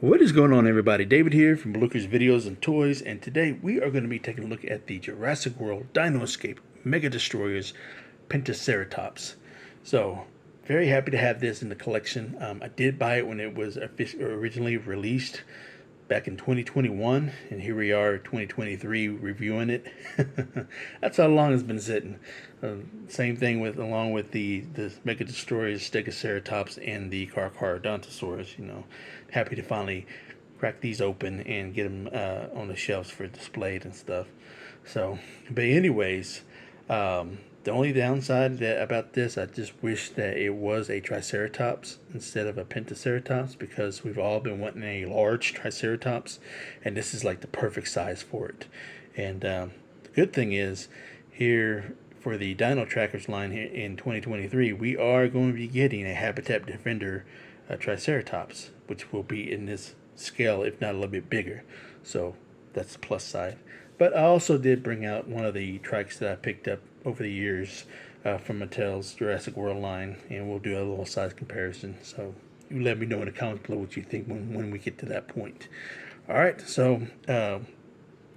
What is going on, everybody? David here from Bluckers Videos and Toys, and today we are going to be taking a look at the Jurassic World Dino Escape Mega Destroyers Pentaceratops. So, very happy to have this in the collection. I did buy it when it was originally released back in 2021, and here we are 2023 reviewing it. That's how long it's been sitting. Same thing along with the Mega Destroyers Stegoceratops and the Carcharodontosaurus. Happy to finally crack these open and get them on the shelves for displayed and stuff. So, but anyways, the only downside about this, I just wish that it was a Triceratops instead of a Pentaceratops, because we've all been wanting a large Triceratops, and this is like the perfect size for it. And the good thing is, here for the Dino Trackers line here in 2023, we are going to be getting a Habitat Defender Triceratops, which will be in this scale, if not a little bit bigger. So that's the plus side. But I also did bring out one of the trikes that I picked up over the years from Mattel's Jurassic World line, and we'll do a little size comparison. So you let me know in the comments below what you think when we get to that point. All right, so the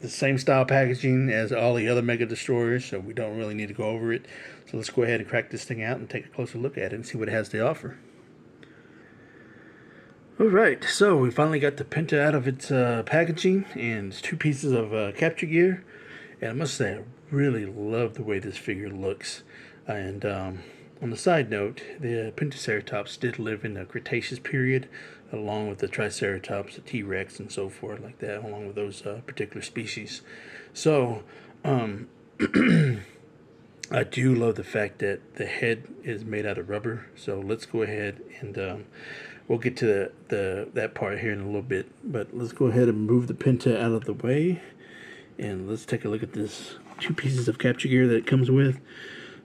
same style packaging as all the other Mega Destroyers, so we don't really need to go over it. So let's go ahead and crack this thing out and take a closer look at it and see what it has to offer. Alright, so we finally got the Penta out of its packaging, and it's two pieces of capture gear. And I must say, I really love the way this figure looks. And on the side note, the Pentaceratops did live in the Cretaceous period, along with the Triceratops, the T-Rex, and so forth like that, along with those particular species. So, I do love the fact that the head is made out of rubber. So let's go ahead and we'll get to that part here in a little bit. But let's go ahead and move the Penta out of the way, and let's take a look at this two pieces of capture gear that it comes with.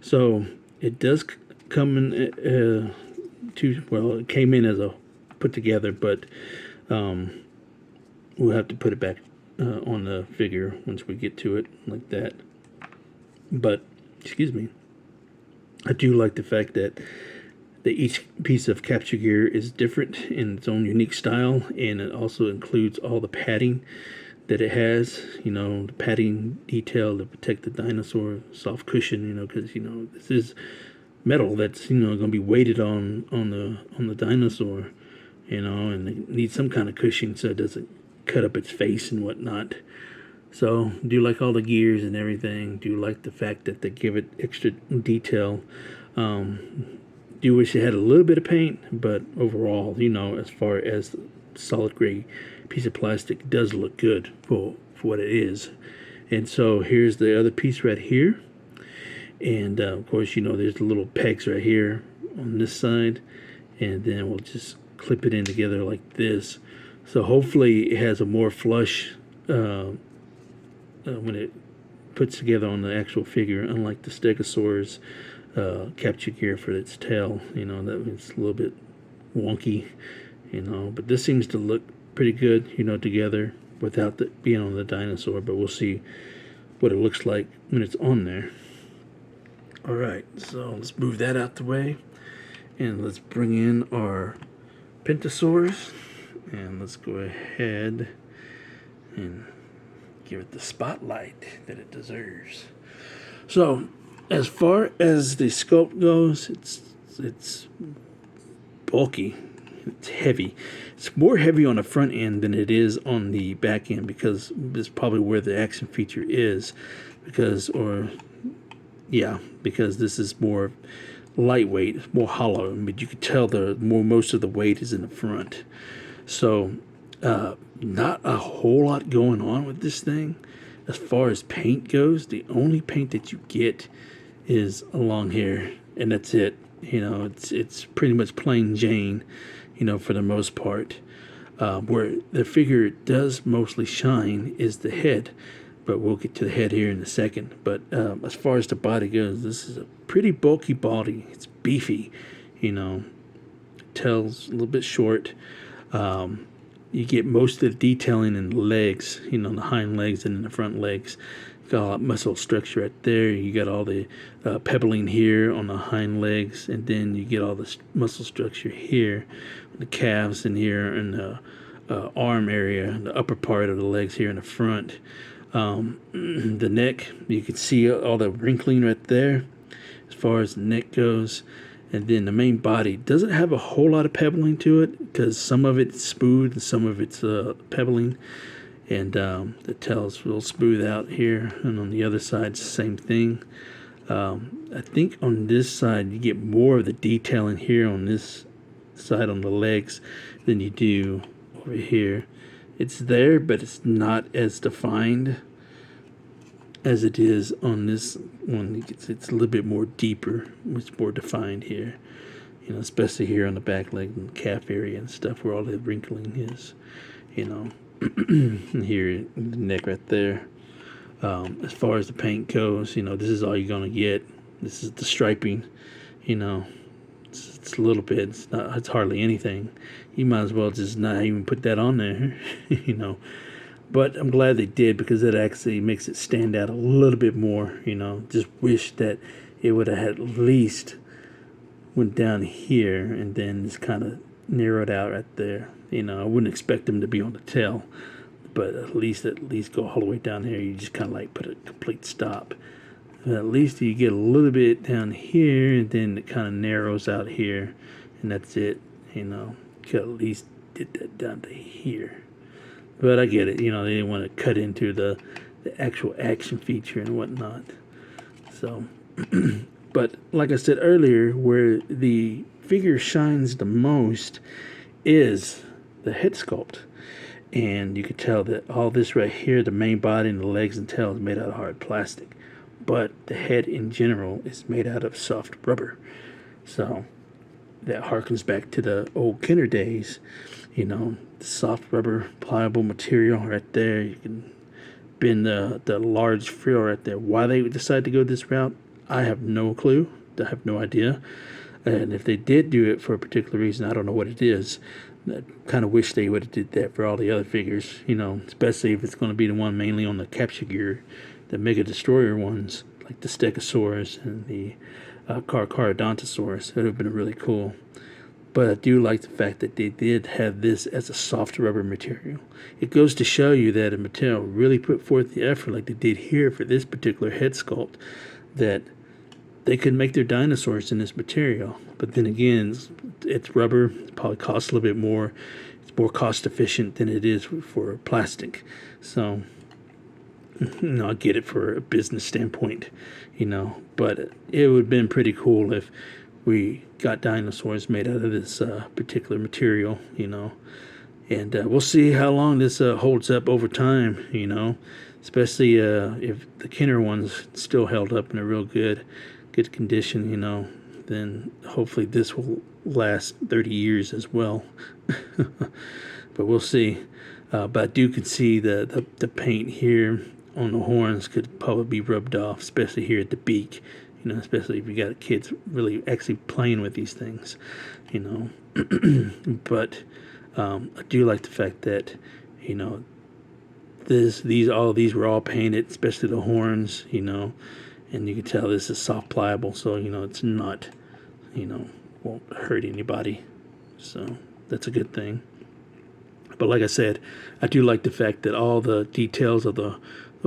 So it does come in it came in as a put together, but we'll have to put it back on the figure once we get to it like that. But excuse me, I do like the fact that each piece of capture gear is different in its own unique style, and it also includes all the padding that it has, the padding detail to protect the dinosaur, soft cushion, because this is metal that's going to be weighted on the dinosaur, and it needs some kind of cushion so it doesn't cut up its face and whatnot. So do like all the gears and everything. Do like the fact that they give it extra detail. Do wish it had a little bit of paint, but overall, as far as solid gray piece of plastic, does look good for what it is. And so here's the other piece right here, and of course there's the little pegs right here on this side, and then we'll just clip it in together like this. So hopefully it has a more flush when it puts together on the actual figure, unlike the Stegosaurus capture gear for its tail. That it's a little bit wonky, but this seems to look pretty good, together without being on the dinosaur. But we'll see what it looks like when it's on there. Alright, so let's move that out the way, and let's bring in our Pentasaurs, and let's go ahead and give it the spotlight that it deserves. So as far as the sculpt goes, it's bulky, it's heavy. It's more heavy on the front end than it is on the back end, because it's probably where the action feature is, because this is more lightweight, it's more hollow, but you can tell most of the weight is in the front. So not a whole lot going on with this thing. As far as paint goes, the only paint that you get is along here, and that's it. It's pretty much plain Jane, for the most part. Where the figure does mostly shine is the head, but we'll get to the head here in a second. But as far as the body goes, this is a pretty bulky body. It's beefy, tail's a little bit short. You get most of the detailing in the legs, the hind legs and in the front legs. Got all that muscle structure right there. You got all the pebbling here on the hind legs, and then you get all the muscle structure here, the calves in here, and arm area, the upper part of the legs here in the front. The neck, you can see all the wrinkling right there as far as the neck goes. And then the main body doesn't have a whole lot of pebbling to it, because some of it's smooth and some of it's pebbling. And the tail's real smooth out here, and on the other side it's the same thing. I think on this side you get more of the detailing here on this side on the legs than you do over here. It's there, but it's not as defined as it is on this one. It's a little bit more deeper, it's more defined here, you know, especially here on the back leg and calf area and stuff where all the wrinkling is, you know. And here the neck right there. As far as the paint goes, you know, this is all you're gonna get. This is the striping, you know. It's a little bit. It's hardly anything. You might as well just not even put that on there, you know. But I'm glad they did, because it actually makes it stand out a little bit more, you know. Just wish that it would have at least went down here and then just kind of narrowed out right there. You know, I wouldn't expect them to be on the tail, but at least go all the way down here. You just kind of like put a complete stop. But at least you get a little bit down here, and then it kind of narrows out here, and that's it. You know, could at least get that down to here. But I get it. You know, they didn't want to cut into the actual action feature and whatnot. So, but like I said earlier, where the figure shines the most is the head sculpt. And you can tell that all this right here, the main body and the legs and tail, is made out of hard plastic. But the head in general is made out of soft rubber. So that harkens back to the old Kenner days. You know, the soft rubber, pliable material right there. You can bend the large frill right there. Why they decided to go this route, I have no clue. I have no idea. And if they did do it for a particular reason, I don't know what it is. I kind of wish they would have did that for all the other figures, you know, especially if it's going to be the one mainly on the capture gear, the Mega Destroyer ones, like the Stegosaurus and the Carcharodontosaurus. That would have been really cool. But I do like the fact that they did have this as a soft rubber material. It goes to show you that Mattel really put forth the effort, like they did here for this particular head sculpt, that they could make their dinosaurs in this material. But then again, it's rubber. It probably costs a little bit more. It's more cost efficient than it is for plastic. So, you know, I get it for a business standpoint, you know. But it would have been pretty cool if we got dinosaurs made out of this particular material, you know. And we'll see how long this holds up over time, you know. Especially if the Kenner ones still held up in a real good condition, you know, then hopefully this will last 30 years as well. But we'll see. But I do can see the paint here on the horns could probably be rubbed off, especially here at the beak, you know, especially if you got kids really actually playing with these things, you know. But I do like the fact that, you know, all these were all painted, especially the horns, you know. And you can tell this is soft pliable, so, you know, it's not, you know, won't hurt anybody. So that's a good thing. But like I said, I do like the fact that all the details of the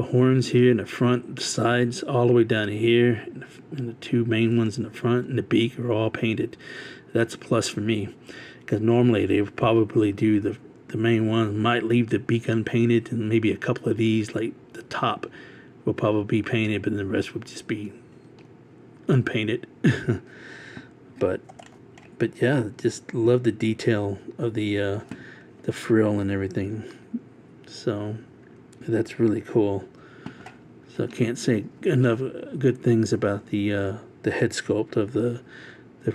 horns here in the front, the sides, all the way down here, and the two main ones in the front and the beak are all painted. That's a plus for me, because normally they would probably do the main one, might leave the beak unpainted, and maybe a couple of these, like the top, will probably be painted, but the rest would just be unpainted. but yeah, just love the detail of the frill and everything. So that's really cool. So I can't say enough good things about the head sculpt of the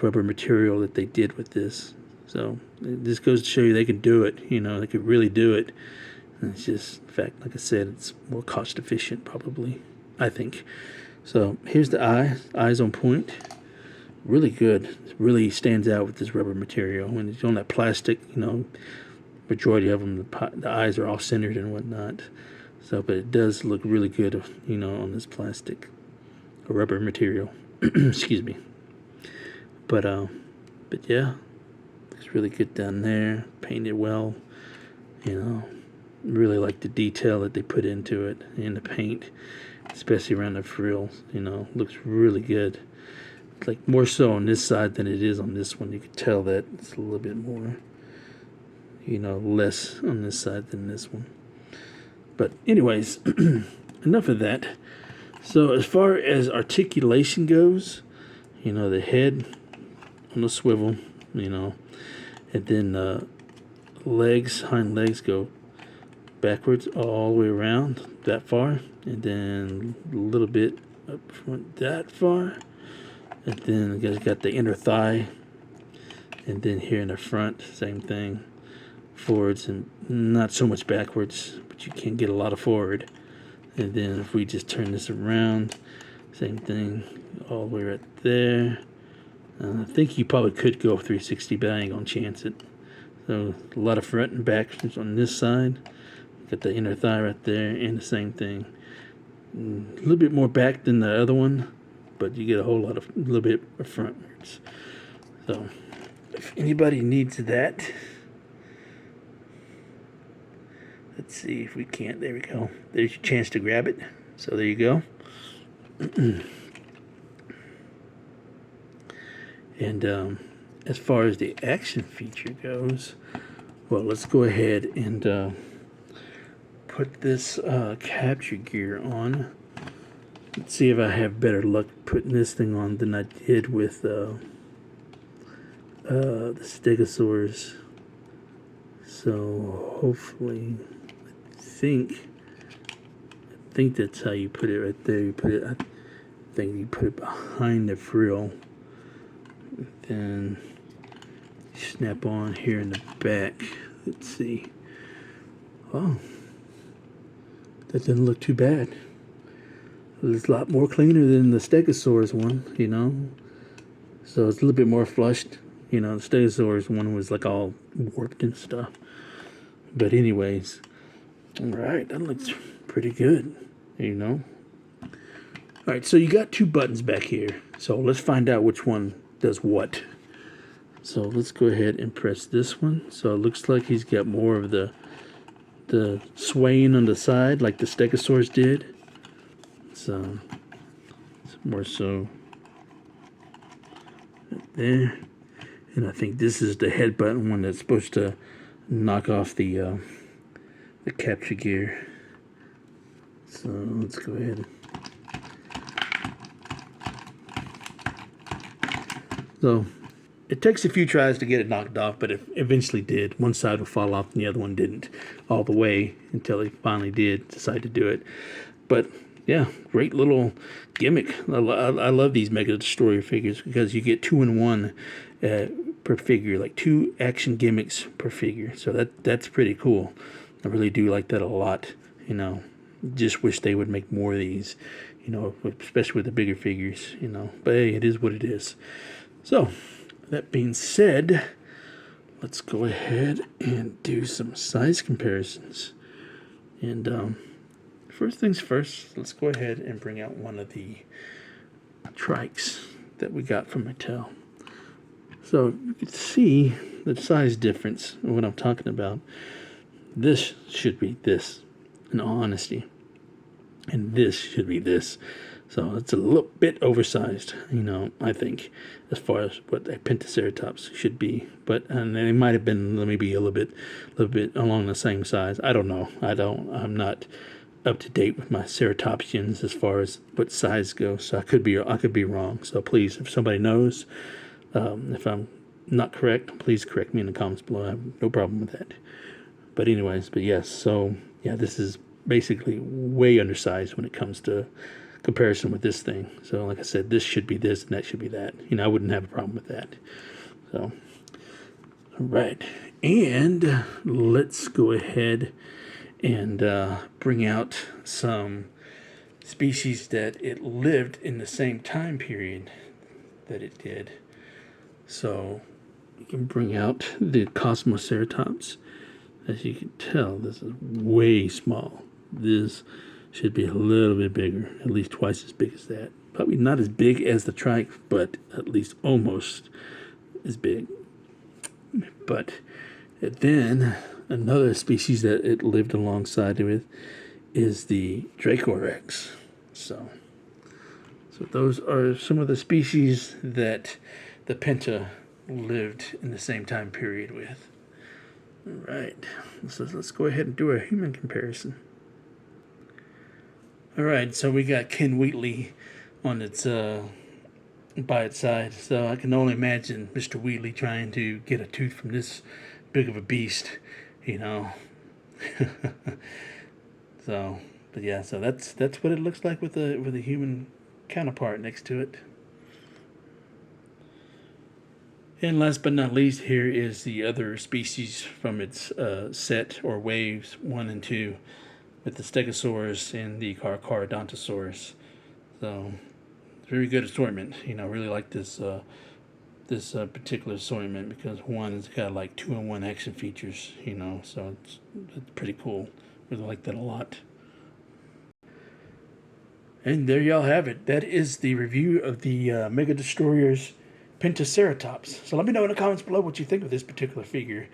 rubber material that they did with this. So this goes to show you they can do it. You know, they could really do it. And it's just, in fact, like I said, it's more cost efficient probably, I think. So here's the eyes on point. Really good. It really stands out with this rubber material. When it's on that plastic, you know, majority of them, the eyes are all centered and whatnot. So, but it does look really good, you know, on this plastic or rubber material. Excuse me. But yeah, it's really good down there, painted well. You know, really like the detail that they put into it and the paint, especially around the frills. You know, looks really good. It's like more so on this side than it is on this one. You can tell that it's a little bit more, you know, less on this side than this one. But anyways, enough of that. So as far as articulation goes, you know, the head on the swivel, you know, and then legs, hind legs go backwards all the way around that far, and then a little bit up front that far, and then you guys got the inner thigh, and then here in the front, same thing, forwards and not so much backwards, but you can get a lot of forward. And then if we just turn this around, same thing, all the way right there. I think you probably could go 360, but I ain't gonna chance it. So a lot of front and back on this side. Got the inner thigh right there, and the same thing. A little bit more back than the other one, but you get a little bit of frontwards. So if anybody needs that, let's see if we can't. There we go. There's your chance to grab it. So there you go. And as far as the action feature goes, well, let's go ahead and put this capture gear on. Let's see if I have better luck putting this thing on than I did with the Stegosaurus. So hopefully, I think that's how you put it right there. You put it, I think you put it behind the frill. Then snap on here in the back. Let's see. Oh, that doesn't look too bad. It's a lot more cleaner than the Stegosaurus one, you know. So it's a little bit more flushed. You know, the Stegosaurus one was like all warped and stuff. But anyways, alright, that looks pretty good, you know. Alright, so you got two buttons back here. So let's find out which one does what. So let's go ahead and press this one. So it looks like he's got more of the swaying on the side like the Stegosaurus did. So it's more so right there. And I think this is the head button one that's supposed to knock off the capture gear. So let's go ahead. So it takes a few tries to get it knocked off, but it eventually did. One side would fall off and the other one didn't all the way until he finally did decide to do it. But yeah, great little gimmick. I love these Mega Destroyer figures because you get 2 in 1 per figure, like 2 action gimmicks per figure. So that's pretty cool. I really do like that a lot. You know, just wish they would make more of these. You know, especially with the bigger figures. You know, but hey, it is what it is. So that being said, let's go ahead and do some size comparisons. And first things first, let's go ahead and bring out one of the trikes that we got from Mattel. So you can see the size difference of what I'm talking about. This should be this, in all honesty. And this should be this. So it's a little bit oversized, you know, I think, as far as what a Pentaceratops should be. But and they might have been maybe a little bit along the same size. I don't know. I'm not up to date with my ceratopsians as far as what size goes. So I could be wrong. So please, if somebody knows, if I'm not correct, please correct me in the comments below. I have no problem with that. But anyways, yes. So yeah, this is basically way undersized when it comes to comparison with this thing. So like I said, this should be this and that should be that. You know, I wouldn't have a problem with that. So all right, and let's go ahead and bring out some species that it lived in the same time period that it did. So you can bring out the Cosmoceratops. As you can tell, this is way small. This should be a little bit bigger, at least twice as big as that. Probably not as big as the trike, but at least almost as big. But then another species that it lived alongside with is the Dracorex. So those are some of the species that the Penta lived in the same time period with. All right, so let's go ahead and do a human comparison. All right, so we got Ken Wheatley on its by its side. So I can only imagine Mr. Wheatley trying to get a tooth from this big of a beast, you know. So, but yeah, so that's what it looks like with a human counterpart next to it. And last but not least, here is the other species from its set or waves 1 and 2, with the Stegosaurus and the Carcharodontosaurus. So very good assortment. You know, really like this particular assortment because one, it's got like 2-in-1 action features. You know, so it's pretty cool. Really like that a lot. And there y'all have it. That is the review of the Mega Destroyers Pentaceratops. So let me know in the comments below what you think of this particular figure.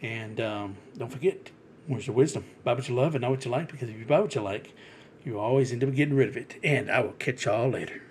And don't forget, where's your wisdom? Buy what you love and not what you like, because if you buy what you like, you always end up getting rid of it. And I will catch y'all later.